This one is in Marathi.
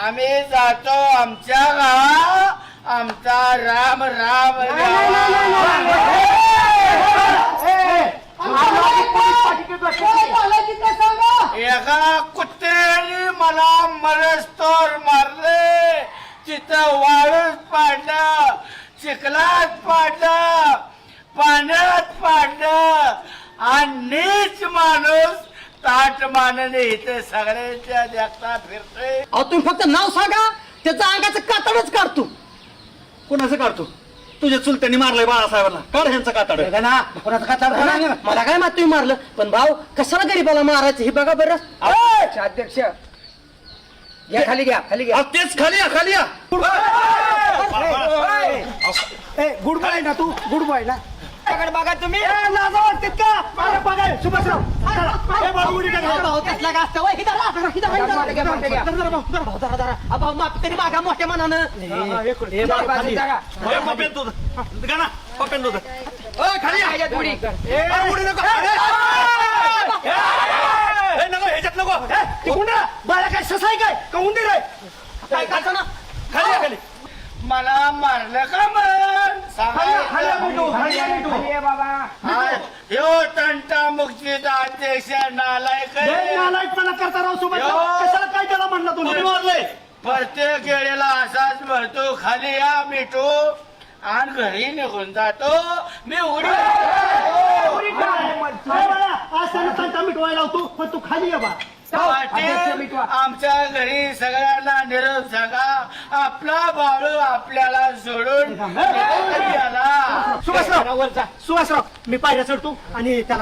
आम्ही जातो आमच्या गावात आमचा राम राम एका कुत्र्याने मला मरस्तोर मारले, तिथं वाळूत पाडलं, चिखलात पाडलं, पाण्यात पाडलं आणि नीच माणूस ताट मानणे इथे सगळ्यांच्या देखता फिरतोय. अहो तुम्ही फक्त नाव सांगा, त्याचं अंगाचं कातडच काढतो. कोणाचं काढतो? तुझ्या चुलत्यांनी मारलंय बाळासाहेबांना, काढ ह्यांचं कातड. कोणाचं कातड मला काय मात तुम्ही मारलं, पण भाऊ कशाला गरीबाला मारायचं हे बघा बरं. अध्यक्ष घ्या, खाली घ्या, खाली घ्या. तेच खाली या, खाली या. गुड बॉय ना तू, गुड बॉय ना. बघा तुम्ही तरी मागा मोठ्या मनानं ह्याच्यात नको. बाळा काय ससाय काय का उंदीर आहे काय करायचं ना. खाली या, खाली. मला मारलं का मग ह्यो तंटा मुक्तीचा अध्यक्ष नालायक आहे. नालायकपणा करता राव सोबत कशाला काय त्याला म्हणलं तुम्ही मारलंय. प्रत्येक वेळेला असाच म्हणतो खाली या मिठू आणि घरी निघून जातो. मी उडी मिटवायला लावतो पण तू खाली ये बा. पाटील आमच्या घरी सगळ्यांना निरोप सांगा, आपला बाळू आपल्याला सोडून गेला. सुभाषराव मी पायऱ्या चढतो आणि त्याला